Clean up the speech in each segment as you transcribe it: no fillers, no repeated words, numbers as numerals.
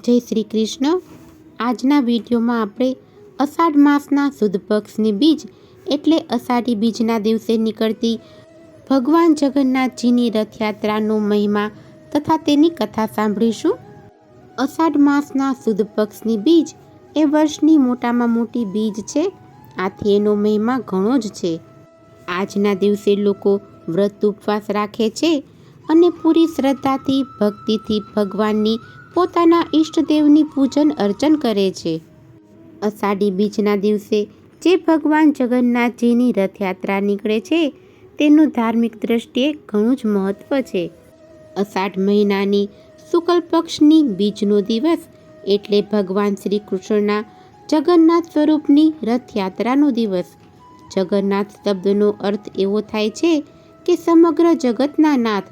જય શ્રી કૃષ્ણ। આજના વિડીયોમાં આપણે અષાઢ માસના સુદ પક્ષની બીજ એટલે અષાઢી બીજના દિવસે નીકળતી ભગવાન જગન્નાથજીની રથયાત્રાનો મહિમા તથા તેની કથા સાંભળીશું। અષાઢ માસના સુદ પક્ષની બીજ એ વર્ષની મોટામાં મોટી બીજ છે, આથી એનો મહિમા ઘણો જ છે। આજના દિવસે લોકો વ્રત ઉપવાસ રાખે છે અને પૂરી શ્રદ્ધાથી ભક્તિથી ભગવાનની પોતાના ઈષ્ટદેવની પૂજન અર્ચન કરે છે। અષાઢી બીજના દિવસે જે ભગવાન જગન્નાથજીની રથયાત્રા નીકળે છે તેનું ધાર્મિક દ્રષ્ટિએ ઘણું જ મહત્વ છે। અષાઢ મહિનાની શુક્લ પક્ષની બીજનો દિવસ એટલે ભગવાન શ્રી કૃષ્ણના જગન્નાથ સ્વરૂપની રથયાત્રાનો દિવસ। જગન્નાથ શબ્દનો અર્થ એવો થાય છે કે સમગ્ર જગતના નાથ,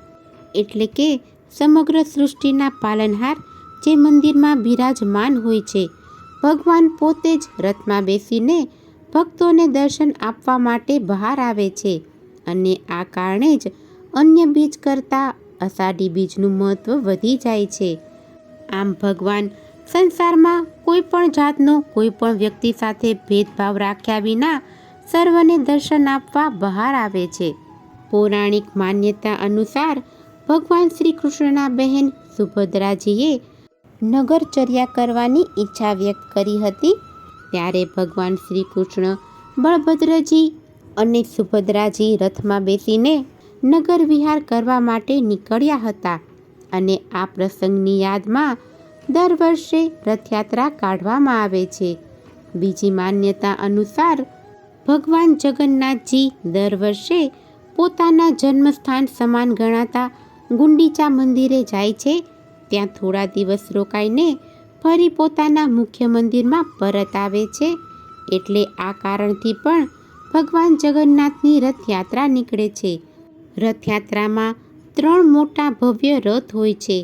એટલે કે સમગ્ર સૃષ્ટિના પાલનહાર જે મંદિરમાં બિરાજમાન હોય છે। ભગવાન પોતે જ રથમાં બેસીને ભક્તોને દર્શન આપવા માટે બહાર આવે છે અને આ કારણે જ અન્ય બીજ કરતાં અષાઢી બીજનું મહત્વ વધી જાય છે। આમ ભગવાન સંસારમાં કોઈ પણ જાતનો કોઈ પણ વ્યક્તિ સાથે ભેદભાવ રાખ્યા વિના સર્વને દર્શન આપવા બહાર આવે છે। પૌરાણિક માન્યતા અનુસાર ભગવાન શ્રી કૃષ્ણના બહેન સુભદ્રાજીએ નગરચર્યા કરવાની ઈચ્છા વ્યક્ત કરી હતી, ત્યારે ભગવાન શ્રી કૃષ્ણ બળભદ્રજી અને સુભદ્રાજી રથમાં બેસીને નગર વિહાર કરવા માટે નીકળ્યા હતા અને આ પ્રસંગની યાદમાં દર વર્ષે રથયાત્રા કાઢવામાં આવે છે। બીજી માન્યતા અનુસાર ભગવાન જગન્નાથજી દર વર્ષે પોતાના જન્મસ્થાન સમાન ગણાતા ગુંડીચા મંદિરે જાય છે, ત્યાં થોડા દિવસ રોકાઈને ફરી પોતાના મુખ્ય મંદિરમાં પરત આવે છે, એટલે આ કારણથી પણ ભગવાન જગન્નાથની રથયાત્રા નીકળે છે। રથયાત્રામાં 3 મોટા ભવ્ય રથ હોય છે।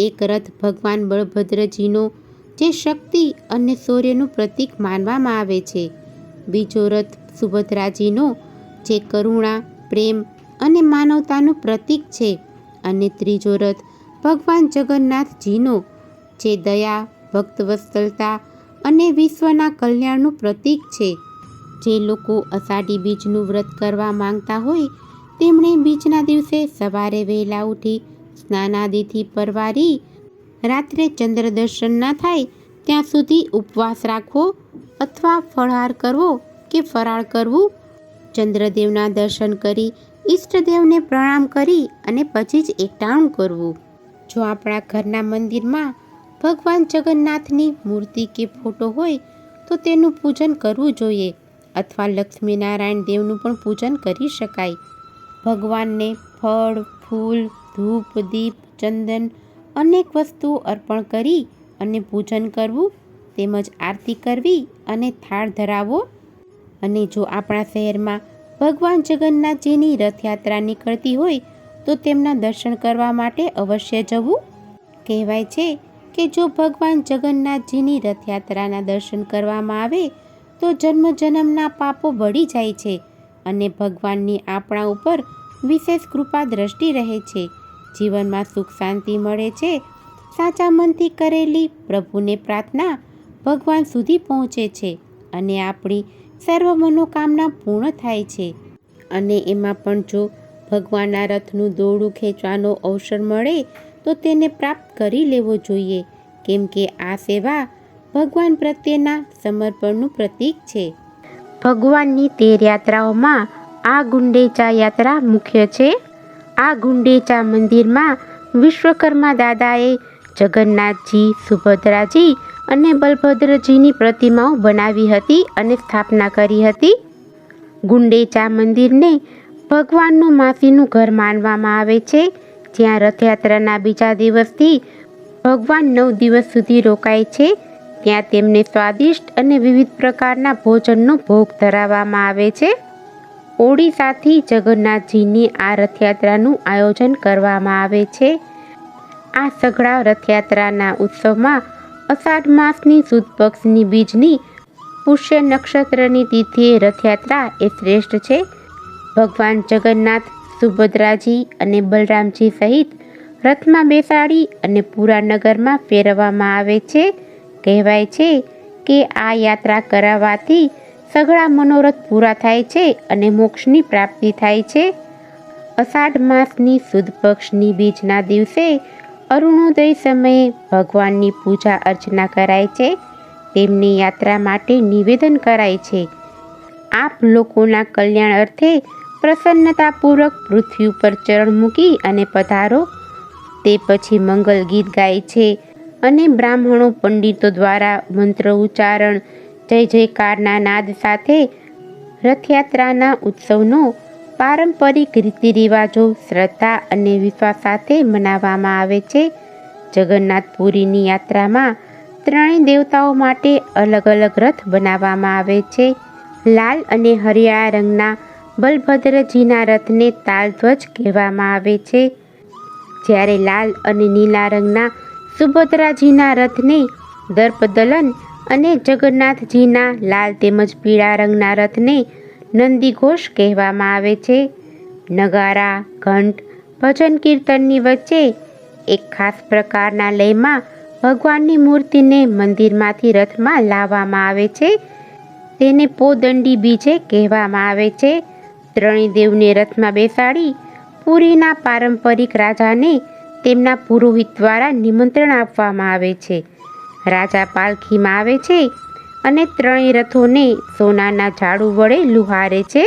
એક રથ ભગવાન બળભદ્રજીનો જે શક્તિ અને શૌર્યનું પ્રતીક માનવામાં આવે છે, બીજો રથ સુભદ્રાજીનો જે કરુણા, પ્રેમ અને માનવતાનું પ્રતીક છે અને ત્રીજો રથ ભગવાન જગન્નાથજીનો જે દયા, ભક્તવત્સલતા અને વિશ્વના કલ્યાણનું પ્રતીક છે। જે લોકો અષાઢી બીજનું વ્રત કરવા માંગતા હોય તેમણે બીજના દિવસે સવારે વહેલા ઉઠી સ્નાનાદિથી પરવારી રાત્રે ચંદ્ર દર્શન ન થાય ત્યાં સુધી ઉપવાસ રાખવો અથવા ફળાહાર કરવો કે ફરાળ કરવું, ચંદ્રદેવના દર્શન કરી ઈષ્ટદેવને પ્રણામ કરી અને પછી જ એકટાણું કરવું। જો આપણા ઘરના મંદિરમાં ભગવાન જગન્નાથની મૂર્તિ કે ફોટો હોય તો તેનું પૂજન કરવું જોઈએ અથવા લક્ષ્મીનારાયણ દેવનું પણ પૂજન કરી શકાય। ભગવાનને ફળ, ફૂલ, ધૂપ, દીપ, ચંદન અનેક વસ્તુઓ અર્પણ કરી અને પૂજન કરવું તેમજ આરતી કરવી અને થાળ ધરાવવો। અને જો આપણા શહેરમાં ભગવાન જગન્નાથજીની રથયાત્રા નીકળતી હોય તો તેમના દર્શન કરવા માટે અવશ્ય જવું। કહેવાય છે કે જો ભગવાન જગન્નાથજીની રથયાત્રાના દર્શન કરવામાં આવે તો જન્મ જન્મના પાપો બળી જાય છે અને ભગવાનની આપણા ઉપર વિશેષ કૃપા દ્રષ્ટિ રહે છે, જીવનમાં સુખ શાંતિ મળે છે। સાચા મનથી કરેલી પ્રભુને પ્રાર્થના ભગવાન સુધી પહોંચે છે અને આપણી સર્વ મનોકામના પૂર્ણ થાય છે। અને એમાં પણ જો ભગવાનના રથનું દોરડું ખેંચવાનો અવસર મળે તો તેને પ્રાપ્ત કરી લેવો જોઈએ, કેમ કે આ સેવા ભગવાન પ્રત્યેના સમર્પણનું પ્રતીક છે। ભગવાનની 13 યાત્રાઓમાં આ ગુંડેચા યાત્રા મુખ્ય છે। આ ગુંડેચા મંદિરમાં વિશ્વકર્મા દાદાએ જગન્નાથજી, સુભદ્રાજી અને બલભદ્રજીની પ્રતિમાઓ બનાવી હતી અને સ્થાપના કરી હતી। ગુંડેચા મંદિરને ભગવાનનું માસીનું ઘર માનવામાં આવે છે, જ્યાં રથયાત્રાના બીજા દિવસથી ભગવાન 9 દિવસ સુધી રોકાય છે। ત્યાં તેમને સ્વાદિષ્ટ અને વિવિધ પ્રકારના ભોજનનો ભોગ ધરાવવામાં આવે છે। ઓડિશાથી જગન્નાથજીની આ રથયાત્રાનું આયોજન કરવામાં આવે છે। આ સઘળા રથયાત્રાના ઉત્સવમાં અષાઢ માસની સુદ પક્ષની બીજની પુષ્ય નક્ષત્રની તિથિએ રથયાત્રા એ શ્રેષ્ઠ છે। ભગવાન જગન્નાથ, સુભદ્રાજી અને બલરામજી સહિત રથમાં બેસાડી અને પૂરા નગરમાં ફેરવવામાં આવે છે. કહેવાય છે કે આ યાત્રા કરાવવાથી સઘળા મનોરથ પૂરા થાય છે અને મોક્ષની પ્રાપ્તિ થાય છે. અષાઢ માસની સુદ પક્ષની બીજના દિવસે અરુણોદય સમયે ભગવાનની પૂજા અર્ચના કરાય છે. તેમની યાત્રા માટે નિવેદન કરાય છે, આપ લોકોના કલ્યાણ અર્થે પ્રસન્નતાપૂર્વક પૃથ્વી ઉપર ચરણ મૂકી અને પધારો. તે પછી મંગલ ગીત ગાય છે અને બ્રાહ્મણો પંડિતો દ્વારા મંત્ર ઉચ્ચારણ, જય જયકારના નાદ સાથે રથયાત્રાના ઉત્સવનો પારંપરિક રીતિરિવાજો, શ્રદ્ધા અને વિશ્વાસ સાથે મનાવવામાં આવે છે. જગન્નાથપુરીની યાત્રામાં ત્રણેય દેવતાઓ માટે અલગ અલગ રથ બનાવવામાં આવે છે. લાલ અને હરિયાળા રંગના બલભદ્રજીના રથને તાલધ્વજ કહેવામાં આવે છે, જ્યારે લાલ અને નીલા રંગના સુભદ્રાજીના રથને દર્પદલન અને જગન્નાથજીના લાલ તેમજ પીળા રંગના રથને નંદીઘોષ કહેવામાં આવે છે. નગારા, ઘંટ, ભજન કીર્તનની વચ્ચે એક ખાસ પ્રકારના લયમાં ભગવાનની મૂર્તિને મંદિરમાંથી રથમાં લાવવામાં આવે છે. તેને પોદંડી બીજે કહેવામાં આવે છે. ત્રણેય દેવને રથમાં બેસાડી પુરીના પારંપરિક રાજાને તેમના પુરોહિત દ્વારા નિમંત્રણ આપવામાં આવે છે. રાજા પાલખીમાં આવે છે અને ત્રણેય રથોને સોનાના ઝાડુ વડે લુહારે છે.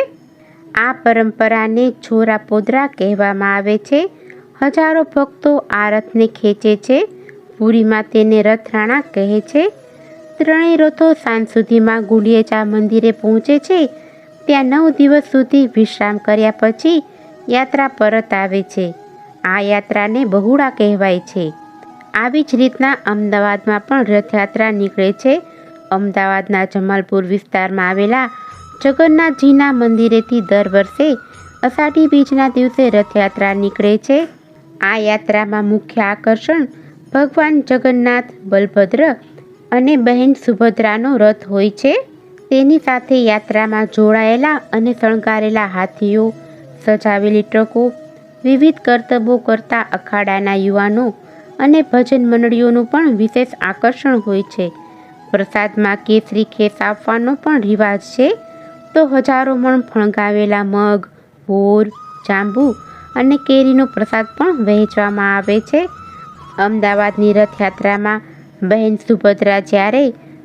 આ પરંપરાને છોરા પોદરા કહેવામાં આવે છે. હજારો ભક્તો આ રથને ખેંચે છે. પુરીમાં તેને રથરાણા કહે છે. ત્રણેય રથો સાંજ સુધીમાં ગુંડિચા મંદિરે પહોંચે છે. ત્યાં 9 દિવસ સુધી વિશ્રામ કર્યા પછી યાત્રા પરત આવે છે. આ યાત્રાને બહુડા કહેવાય છે. આવી જ રીતના અમદાવાદમાં પણ રથયાત્રા નીકળે છે. અમદાવાદના જમાલપુર વિસ્તારમાં આવેલા જગન્નાથજીના મંદિરેથી દર વર્ષે અષાઢી બીજના દિવસે રથયાત્રા નીકળે છે. આ યાત્રામાં મુખ્ય આકર્ષણ ભગવાન જગન્નાથ, બલભદ્ર અને બહેન સુભદ્રાનો રથ હોય છે. તેની સાથે યાત્રામાં જોડાયેલા અને શણગારેલા હાથીઓ, સજાવેલી ટ્રકો, વિવિધ કરતબો કરતા અખાડાના યુવાનો અને ભજન મંડળીઓનું પણ વિશેષ આકર્ષણ હોય છે. પ્રસાદમાં કેસરી ખેસ આપવાનો પણ રિવાજ છે. તો હજારો મણ ફણગાવેલા મગ, બોર, જાંબુ અને કેરીનો પ્રસાદ પણ વહેંચવામાં આવે છે. અમદાવાદની રથયાત્રામાં બહેન સુભદ્રા જ્યારે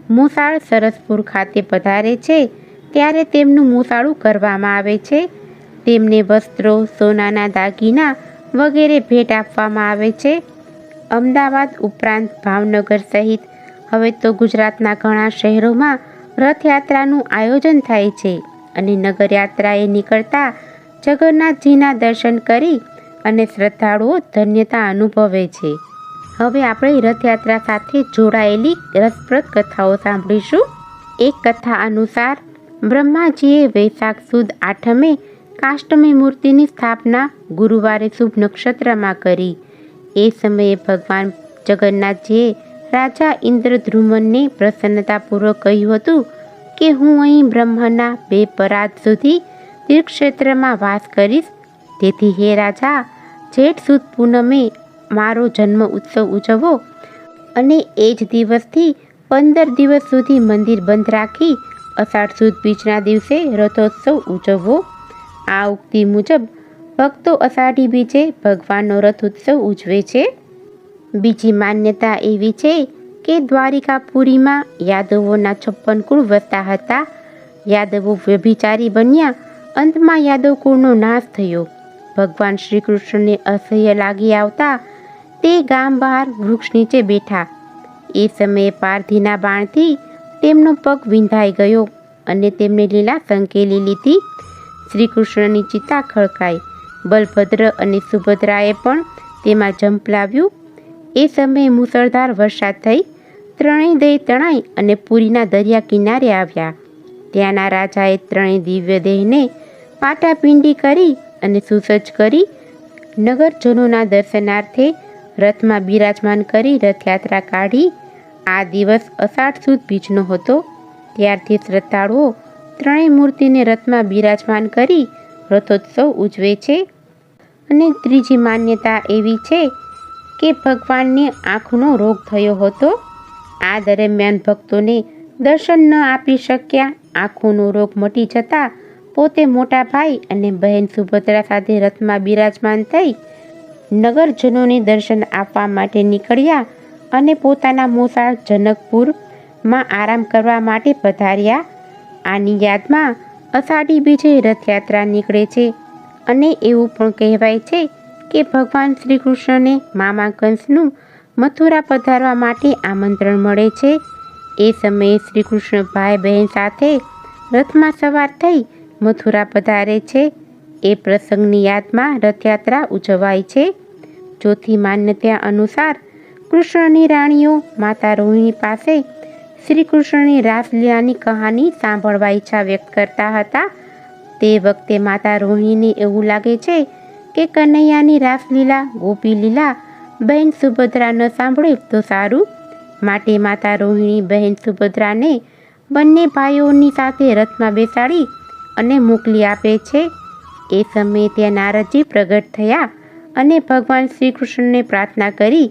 મોસાળ સરસપુર ખાતે પધારે છે ત્યારે તેમનું મોસાળું કરવામાં આવે છે. તેમને વસ્ત્રો, સોનાના દાગીના વગેરે ભેટ આપવામાં આવે છે. અમદાવાદ ઉપરાંત ભાવનગર સહિત હવે તો ગુજરાતના ઘણા શહેરોમાં રથયાત્રાનું આયોજન થાય છે અને નગરયાત્રાએ નીકળતા જગન્નાથજીના દર્શન કરી અને શ્રદ્ધાળુઓ ધન્યતા અનુભવે છે. હવે આપણે રથયાત્રા સાથે જોડાયેલી રસપ્રદ કથાઓ સાંભળીશું. એક કથા અનુસાર બ્રહ્માજીએ વૈશાખ સુદ આઠમે કાષ્ટમી મૂર્તિની સ્થાપના ગુરુવારે શુભ નક્ષત્રમાં કરી. એ સમયે ભગવાન જગન્નાથજીએ રાજા ઇન્દ્રદ્રુમને પ્રસન્નતાપૂર્વક કહ્યું હતું કે હું અહીં બ્રહ્મના 2 પરાત સુધી તીર્થક્ષેત્રમાં વાસ કરીશ. તેથી હે રાજા, જેઠ સુદ પૂનમે મારો જન્મ ઉત્સવ ઉજવો અને એ જ દિવસથી 15 દિવસ સુધી મંદિર બંધ રાખી અષાઢ સુદ બીજના દિવસે રથોત્સવ ઉજવવો. આ ઉક્તિ મુજબ ભક્તો અષાઢી બીજે ભગવાનનો રથ ઉત્સવ ઉજવે છે. બીજી માન્યતા એવી છે કે દ્વારિકાપુરીમાં યાદવોના 56 કુળ વસતા હતા. યાદવો વ્યભિચારી બન્યા. અંતમાં યાદવ કુળનો નાશ થયો. ભગવાન શ્રી કૃષ્ણને અસહ્ય લાગી આવતા તે ગામ બહાર વૃક્ષ નીચે બેઠા. એ સમયે પારધીના બાણથી તેમનો પગ વિંધાઈ ગયો અને તેમને લીલા સંકેલી લીધી. શ્રી કૃષ્ણની ચિતા ખડકાઈ. બલભદ્ર અને સુભદ્રાએ પણ તેમાં ઝંપલાવ્યું. એ સમયે મુસળધાર વરસાદ થઈ. ત્રણેય દય તણાઈ અને પુરીના દરિયા કિનારે આવ્યા. ત્યાંના રાજાએ ત્રણેય દિવ્ય દેહને પાટાપિંડી કરી અને સુસજ્જ કરી નગરજનોના દર્શનાર્થે રથમાં બિરાજમાન કરી રથયાત્રા કાઢી. આ દિવસ અષાઢ સુદ બીજનો હતો. ત્યારથી શ્રદ્ધાળુઓ ત્રણેય મૂર્તિને રથમાં બિરાજમાન કરી રથોત્સવ ઉજવે છે. અને ત્રીજી માન્યતા એવી છે કે ભગવાનને આંખનો રોગ થયો હતો. આ દરમિયાન ભક્તોને દર્શન ન આપી શક્યા. આંખોનો રોગ મટી જતાં પોતે મોટા ભાઈ અને બહેન સુભદ્રા સાથે રથમાં બિરાજમાન થઈ નગરજનોને દર્શન આપવા માટે નીકળ્યા અને પોતાના મોસાળ જનકપુરમાં આરામ કરવા માટે પધાર્યા. આની યાદમાં અષાઢી બીજે રથયાત્રા નીકળે છે અને એવું પણ કહેવાય છે કે ભગવાન શ્રી કૃષ્ણને મામા કંસનું મથુરા પધારવા માટે આમંત્રણ મળે છે. એ સમયે શ્રી કૃષ્ણ ભાઈ બહેન સાથે રથમાં સવાર થઈ મથુરા પધારે છે. એ પ્રસંગની યાદમાં રથયાત્રા ઉજવાય છે. ચોથી માન્યતા અનુસાર કૃષ્ણની રાણીઓ માતા રોહિણી પાસે શ્રી કૃષ્ણની રાસલીલાની કહાની સાંભળવા ઈચ્છા વ્યક્ત કરતા હતા. તે વખતે માતા રોહિણીને એવું લાગે છે કે કનૈયાની રાસલીલા ગોપી લીલા બહેન સુભદ્રા ન સાંભળે તો સારું. માટે માતા રોહિણી બહેન સુભદ્રાને બંને ભાઈઓની સાથે રથમાં બેસાડી અને મોકલી આપે છે. એ સમયે ત્યાં નારદજી પ્રગટ થયા અને ભગવાન શ્રી કૃષ્ણને પ્રાર્થના કરી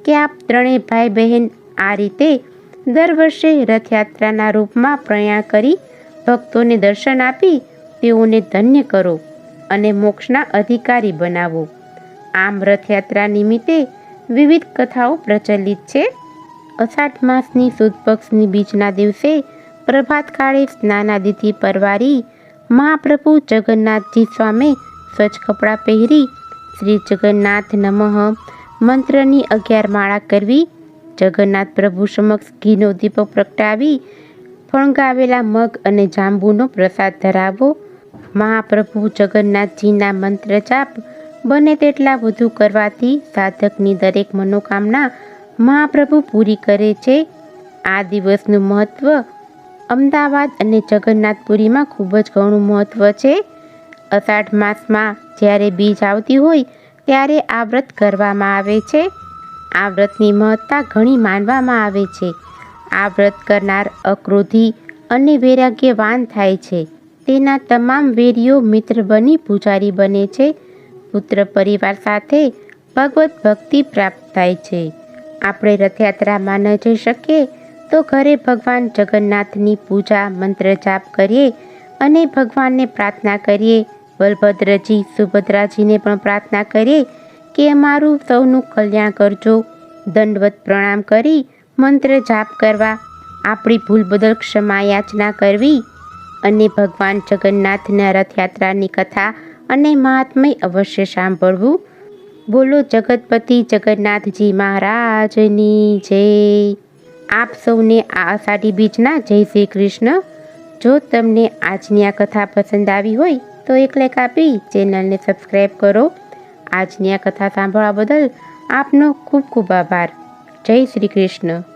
કે આપ ત્રણેય ભાઈ બહેન આ રીતે દર વર્ષે રથયાત્રાના રૂપમાં પ્રયાણ કરી ભક્તોને દર્શન આપી તેઓને ધન્ય કરો અને મોક્ષના અધિકારી બનાવો. આમ રથયાત્રા નિમિત્તે વિવિધ કથાઓ પ્રચલિત છે. અષાઢ માસની સુદ પક્ષની બીજના દિવસે પ્રભાત કાળે સ્નાનાદિથી પરવારી મહાપ્રભુ જગન્નાથજી સ્વામી સ્વચ્છ કપડાં પહેરી શ્રી જગન્નાથ નમઃ મંત્રની 11 માળા કરવી. જગન્નાથ પ્રભુ સમક્ષ ઘીનો દીપક પ્રગટાવી ફણગાવેલા મગ અને જાંબુનો પ્રસાદ ધરાવો. મહાપ્રભુ જગન્નાથજીના મંત્ર જાપ બને તેટલા વધુ કરવાથી સાધકની દરેક મનોકામના મહાપ્રભુ પૂરી કરે છે. આ દિવસનું મહત્વ અમદાવાદ અને જગન્નાથપુરીમાં ખૂબ જ ઘણું મહત્વ છે. અષાઢ માસમાં જ્યારે બીજ આવતી હોય ત્યારે આ વ્રત કરવામાં આવે છે. આ વ્રતની મહત્તા ઘણી માનવામાં આવે છે. આ વ્રત કરનાર અક્રોધી અને વૈરાગ્યવાન થાય છે. તેના તમામ વેરીઓ મિત્ર બની પૂજારી બને છે. પુત્ર પરિવાર સાથે ભગવત ભક્તિ પ્રાપ્ત થાય છે. આપણે રથયાત્રામાં ન જઈ શકીએ તો ઘરે ભગવાન જગન્નાથની પૂજા મંત્ર જાપ કરીએ અને ભગવાનને પ્રાર્થના કરીએ. બલભદ્રજી સુભદ્રાજીને પણ પ્રાર્થના કરીએ કે અમારું સૌનું કલ્યાણ કરજો. દંડવત પ્રણામ કરી મંત્ર જાપ કરવા, આપણી ભૂલ બદલ ક્ષમા યાચના કરવી અને ભગવાન જગન્નાથના રથયાત્રાની કથા અને મહાત્મ્ય અવશ્ય સાંભળવું. બોલો જગતપતિ જગન્નાથજી મહારાજની જય. આપ સૌને આ અષાઢી બીજના જય શ્રી કૃષ્ણ. જો તમને આજની આ કથા પસંદ આવી હોય તો એક લાઈક આપી ચેનલને સબસ્ક્રાઈબ કરો. આજની આ કથા સાંભળવા બદલ આપનો ખૂબ ખૂબ આભાર. જય શ્રી કૃષ્ણ.